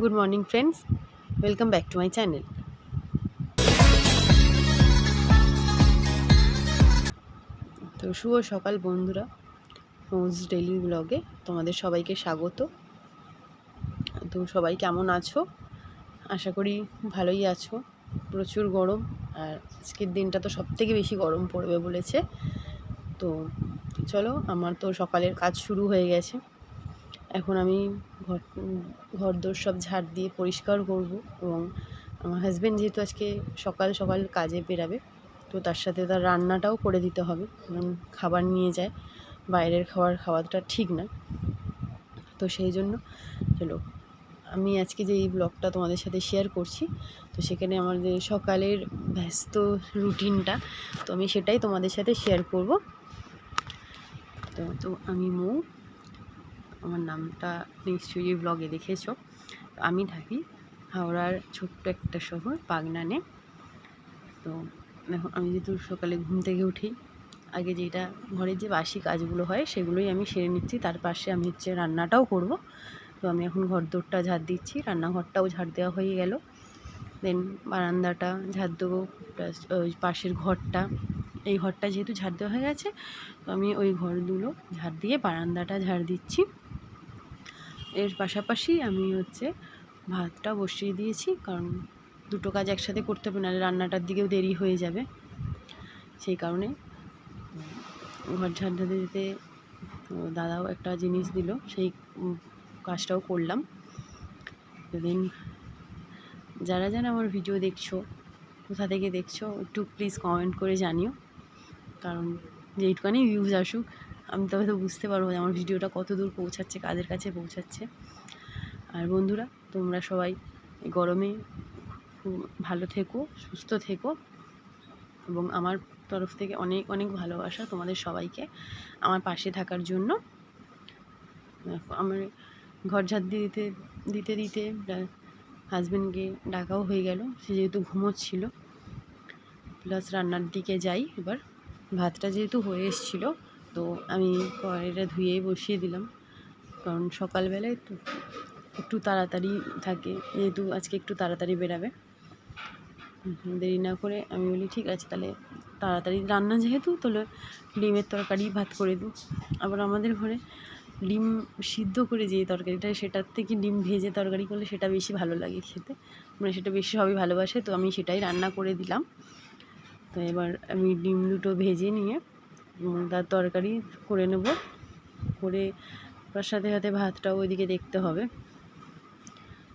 Good morning friends, welcome back to my channel. তো শুভ সকাল বন্ধুরা, মোজ ডেইলি ব্লগে তোমাদের সবাইকে স্বাগত। তো সবাই কেমন আছো? আশা করি ভালোই আছো। প্রচুর গরম, আর আজকের দিনটা তো সবথেকে বেশি গরম পড়বে বলেছে। তো চলো, আমার তো সকালের কাজ শুরু হয়ে গেছে। এখন আমি ঘরদোর সব ঝাড় দিয়ে পরিষ্কার করব, এবং আমার হাজব্যান্ড যেহেতু আজকে সকাল সকাল কাজে বেরাবে, তো তার সাথে তার রান্নাটাও করে দিতে হবে, কারণ খাবার নিয়ে যায়, বাইরের খাওয়াটা ঠিক না। তো সেই জন্য চলো, আমি আজকে যে এই ব্লগটা তোমাদের সাথে শেয়ার করছি, তো সেখানে আমার যে সকালের ব্যস্ত রুটিনটা, তো আমি সেটাই তোমাদের সাথে শেয়ার করব। তো আমি মৌ, আমার নামটা নিশ্চয়ই ব্লগে দেখেছো। আমি থাকি হাওড়ার ছোট্ট একটা শহর বাগনানে। তো এখন আমি যেহেতু সকালে ঘুম থেকে উঠি, আগে যেটা ঘরের যে বাসি কাজগুলো হয় সেগুলোই আমি সেরে নিচ্ছি, তার পাশে আমি রান্নাটাও করব। তো আমি এখন ঘরদোরটা ঝাড় দিচ্ছি, রান্নাঘরটাও ঝাড় দেওয়া হয়ে গেল। দেন বারান্দাটা ঝাড় দেবো, প্লাস ওই পাশের ঘরটা, এই ঘরটা যেহেতু ঝাড় দেওয়া হয়ে গেছে, তো আমি ওই ঘরগুলো ঝাড় দিয়ে বারান্দাটা ঝাড় দিচ্ছি। এর পাশাপাশি আমি ভাতটা বসিয়ে দিয়েছি, কারণ দুটো কাজ একসাথে করতে হবে, নাহলে রান্নাটার দিকেও দেরি হয়ে যাবে। সেই কারণে ঘর ঝাড় দিতে দিতে দাদাও একটা জিনিস দিল, সেই কাজটাও করলাম। সেদিন যারা যারা আমার ভিডিও দেখছো, কোথা থেকে দেখছো, একটু প্লিজ কমেন্ট করে জানিও, কারণ যেইটুখানি ভিউজ আসুক আমি তবে তো বুঝতে পারবো যে আমার ভিডিওটা কত দূর পৌঁছাচ্ছে, কাদের কাছে পৌঁছাচ্ছে। আর বন্ধুরা, তোমরা সবাই গরমে খুব ভালো থেকো, সুস্থ থেকো, এবং আমার তরফ থেকে অনেক অনেক ভালোবাসা তোমাদের সবাইকে আমার পাশে থাকার জন্য। আমার ঘর ঝাড় দিতে দিতে দিতে হাজব্যান্ডকে ডাকাও হয়ে গেল, সে যেহেতু ঘুমোচ্ছিল। প্লাস রান্নার দিকে যাই এবার। ভাতটা যেহেতু হয়ে এসেছিল, তো আমি কড়াইটা ধুয়েই বসিয়ে দিলাম, কারণ সকালবেলায় একটু তাড়াতাড়ি থাকে, যেহেতু আজকে একটু তাড়াতাড়ি বেরাবে। দেরি না করে আমি বলি ঠিক আছে, তাহলে তাড়াতাড়ি রান্না যেহেতু, তাহলে ডিমের তরকারি ভাত করে দিই। আবার আমাদের ঘরে ডিম সিদ্ধ করে যে তরকারিটা, সেটার থেকে ডিম ভেজে তরকারি করলে সেটা বেশি ভালো লাগে খেতে, মানে সেটা বেশি সবই ভালোবাসে, তো আমি সেটাই রান্না করে দিলাম। তো এবার আমি ডিম দুটো ভেজে নিয়ে তার তরকারি করে নেব, করে তার সাথে সাথে ভাতটাও ওইদিকে দেখতে হবে।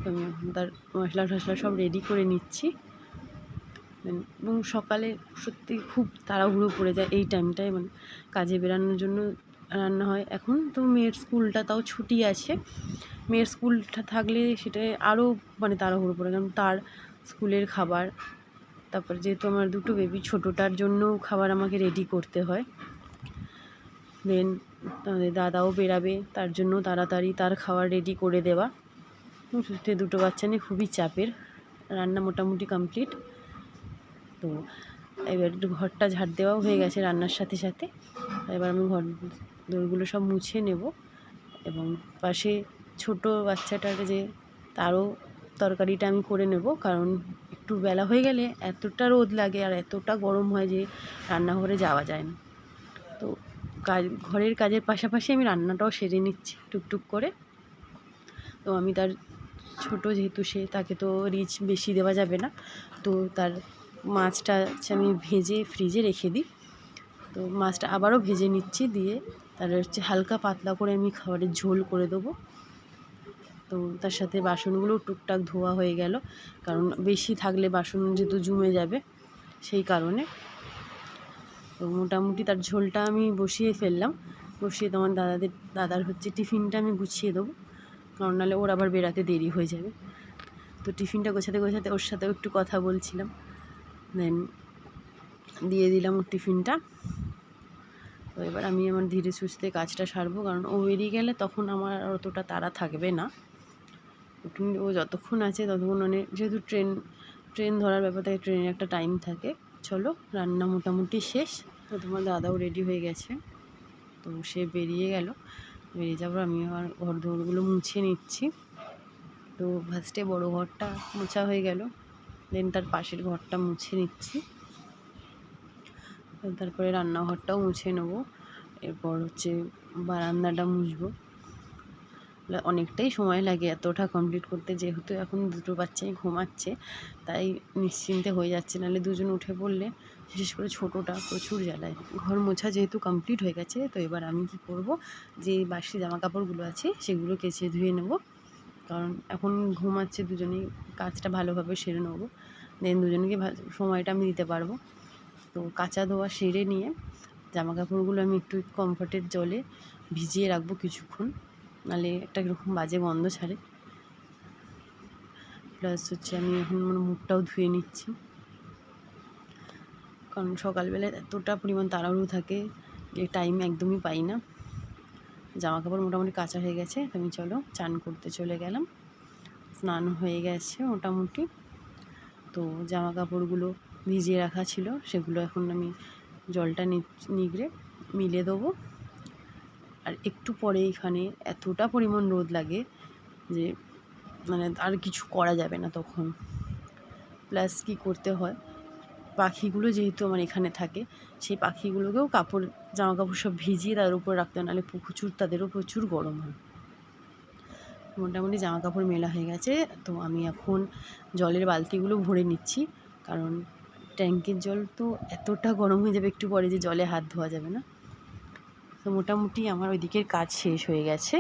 তো আমি তার মশলা টশলা সব রেডি করে নিচ্ছি। এবং সকালে সত্যি খুব তাড়াহুড়ো পড়ে যায় এই টাইমটায়, মানে কাজে বেরানোর জন্য রান্না হয়। এখন তো মেয়ের স্কুলটা তাও ছুটি আছে, মেয়ের স্কুলটা থাকলে সেটা আরও মানে তাড়াহুড়ো পড়ে, কারণ তার স্কুলের খাবার, তারপর যেহেতু আমার দুটো বেবি, ছোটোটার জন্যও খাবার আমাকে রেডি করতে হয়। দেন দাদাও বেরাবে, তার জন্য তাড়াতাড়ি তার খাবার রেডি করে দেওয়া। সত্যি দুটো বাচ্চা নিয়ে খুবই চাপের। রান্না মোটামুটি কমপ্লিট। তো এবার একটু ঘরটা ঝাড় দেওয়াও হয়ে গেছে রান্নার সাথে সাথে। এবার আমি ঘর দোরগুলো সব মুছে নেব, এবং পাশে ছোটো বাচ্চাটার যে তারও তরকারিটা আমি করে নেব, কারণ একটু বেলা হয়ে গেলে এতটা রোদ লাগে আর এতটা গরম হয় যে রান্নাঘরে যাওয়া যায় না। তো ঘরের কাজের পাশাপাশি আমি রান্নাটাও সেরে নিচ্ছি টুকটুক করে। তো আমি তার ছোটো যেহেতু, তাকে তো রিচ বেশি দেওয়া যাবে না, তো তার মাছটা আমি ভেজে ফ্রিজে রেখে দিই। তো মাছটা আবারও ভেজে নিচ্ছি, দিয়ে তার হালকা পাতলা করে আমি খাবারের ঝোল করে দেবো। তো তার সাথে বাসনগুলো টুকটাক ধোয়া হয়ে গেল, কারণ বেশি থাকলে বাসন যেহেতু জমে যাবে, সেই কারণে। তো মোটামুটি তার ঝোলটা আমি বসিয়ে ফেললাম। বসিয়ে তোমার দাদার টিফিনটা আমি গুছিয়ে দেবো, কারণ নাহলে ওর আবার বেরাতে দেরি হয়ে যাবে। তো টিফিনটা গোছাতে গোছাতে ওর সাথেও একটু কথা বলছিলাম, দেন দিয়ে দিলাম ওর টিফিনটা। তো এবার আমি আমার ধীরে সুস্থে কাজটা সারবো, কারণ ও বেরিয়ে গেলে তখন আমার আর অতটা তাড়া থাকবে না। ও যতক্ষণ আছে ততক্ষণ, মানে যেহেতু ট্রেন ধরার ব্যাপার থাকে, ট্রেনের একটা টাইম থাকে। চলো, রান্না মোটামুটি শেষ। তো তোমার দাদাও রেডি হয়ে গেছে, তো সে বেরিয়ে গেল। বেরিয়ে যাবার আমি আমার ঘর দোরগুলো মুছে নিচ্ছি। তো ফার্স্টে বড় ঘরটা মোছা হয়ে গেল, দেন তার পাশের ঘরটা মুছে নিচ্ছি, তারপরে রান্নাঘরটাও মুছে নেবো, এরপর হচ্ছে বারান্দাটা মুছবো। অনেকটাই সময় লাগে এতটা কমপ্লিট করতে, যেহেতু এখন দুটো বাচ্চাই ঘুমাচ্ছে তাই নিশ্চিন্তে হয়ে যাচ্ছে, নাহলে দুজন উঠে পড়লে, বিশেষ করে ছোটোটা প্রচুর জ্বালায়। ঘর মোছা যেহেতু কমপ্লিট হয়ে গেছে, তো এবার আমি কি করব, যে বাসি জামা কাপড়গুলো আছে সেগুলো কেচে ধুয়ে নেব, কারণ এখন ঘুমাচ্ছে দুজনেই, কাজটা ভালোভাবে সেরে নেবো, দেন দুজনকে সময়টা আমি দিতে পারবো। তো কাচা ধোয়া সেরে নিয়ে জামা কাপড়গুলো আমি একটু কমফর্টের জলে ভিজিয়ে রাখবো কিছুক্ষণ, নাহলে একটা এরকম বাজে গন্ধ ছাড়ে। প্লাস হচ্ছে আমি এখন মুখটাও ধুয়ে নিচ্ছি, কারণ সকালবেলায় এতটা পরিমাণ তাড়াহুড়ো থাকে যে টাইম একদমই পাই না। জামা কাপড় মোটামুটি কাচা হয়ে গেছে, আমি চলো চান করতে চলে গেলাম। স্নান হয়ে গেছে মোটামুটি, তো জামা কাপড়গুলো ভিজিয়ে রাখা ছিল সেগুলো এখন আমি জলটা নিগড়ে মিলে দেবো। আর একটু পরে এখানে এতটা পরিমাণ রোদ লাগে যে মানে আর কিছু করা যাবে না তখন। প্লাস কী করতে হয়, পাখিগুলো যেহেতু আমার এখানে থাকে, সেই পাখিগুলোকেও জামা কাপড় সব ভিজিয়ে তাদের উপর রাখতে হয়, নাহলে তাদেরও প্রচুর গরম হয়। মোটামুটি জামা কাপড় মেলা হয়ে গেছে, তো আমি এখন জলের বালতিগুলো ভরে নিচ্ছি, কারণ ট্যাঙ্কের জল তো এতটা গরম হয়ে যাবে একটু পরে যে জলে হাত ধোয়া যাবে না। তো মোটামুটি আমার ওই দিকের কাজ শেষ হয়ে গেছে।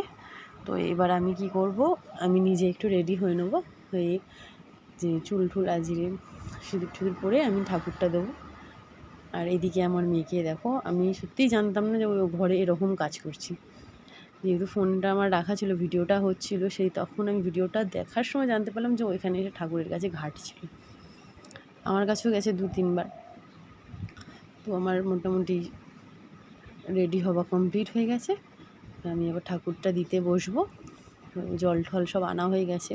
তো এবার আমি কি করব, আমি নিজে একটু রেডি হয়ে নেবো, হয়ে যে চুল টুল আজিরে সিঁদুর পরে আমি ঠাকুরটা দেবো। আর এদিকে আমার মেয়েকে দেখো, আমি সত্যিই জানতাম না যে ওই ঘরে এরকম কাজ করছি, যেহেতু ফোনটা আমার রাখা ছিল, ভিডিওটা হচ্ছিল, সেই তখন আমি ভিডিওটা দেখার সময় জানতে পারলাম যে ওইখানে এসে ঠাকুরের কাছে ঘাঁটছিল। আমার কাছেও গেছে 2-3 বার। তো আমার মোটামুটি রেডি হওয়া কমপ্লিট হয়ে গেছে, আমি এবার ঠাকুরটা দিতে বসবো। জল ঠল সব আনা হয়ে গেছে,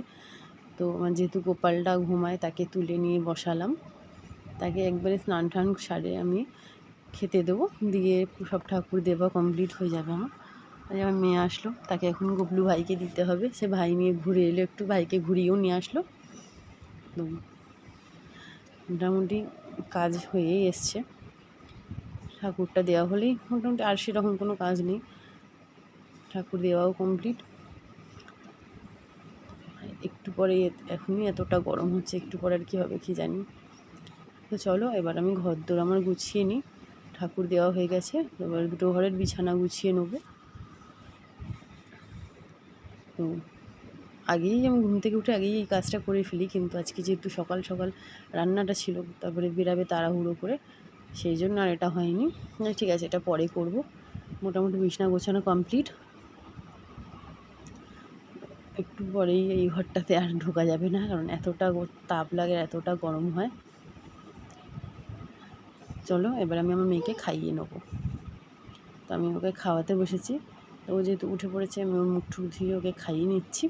তো আমার যেহেতু গোপালটা ঘুমায় তাকে তুলে নিয়ে বসালাম, তাকে একবারে স্নান টান সারে আমি খেতে দেবো, দিয়ে সব ঠাকুর দেওয়া কমপ্লিট হয়ে যাবে আমার। আমার মেয়ে আসলো, তাকে এখন গুবলু ভাইকে দিতে হবে, সে ভাই নিয়ে ঘুরে এলো, একটু ভাইকে ঘুরিয়েও নিয়ে আসলো। তো মোটামুটি কাজ হয়েই এসছে, ঠাকুরটা দেওয়া হলেই মোটামুটি আর সেরকম কোনো কাজ নেই, ঠাকুর দেওয়াও কমপ্লিট। একটু পরে এখনই এতটা গরম হচ্ছে, একটু পরে আর কী হবে কী জানি। তো চলো এবার আমি ঘরদোর আমার গুছিয়ে নিই, ঠাকুর দেওয়া হয়ে গেছে, এবার দুটো ঘরের বিছানা গুছিয়ে নেবো। তো আগেই আমি ঘুম থেকে উঠে আগেই এই কাজটা করে ফেলি, কিন্তু আজকে যেহেতু সকাল সকাল রান্নাটা ছিল, তারপরে বেরাবে তাড়াহুড়ো করে, সেই জন্য আর এটা হয়নি। ঠিক আছে, এটা পরে করব। মোটামুটি বিছানা গোছানো কমপ্লিট, একটু পরেই এই ঘরটাতে আর ঢোকা যাবে না, কারণ এতটা তাপ লাগে, এতটা গরম হয়। চলো এবার আমি আমার মেয়েকে খাইয়ে নেবো। তো আমি ওকে খাওয়াতে বসেছি, তো ও যেহেতু উঠে পড়েছে, আমি ওর মুখ টুক ধুয়ে ওকে খাইয়ে নিচ্ছি।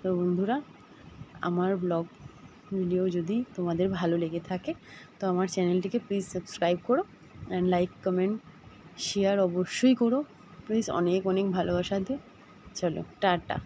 তো বন্ধুরা, আমার ব্লগ ভিডিও যদি তোমাদের ভালো লেগে থাকে, তো আমার চ্যানেলটিকে প্লিজ সাবস্ক্রাইব করো, অ্যান্ড লাইক কমেন্ট শেয়ার অবশ্যই করো প্লিজ, অনেক অনেক ভালোবাসা দিও। চলো টাটা।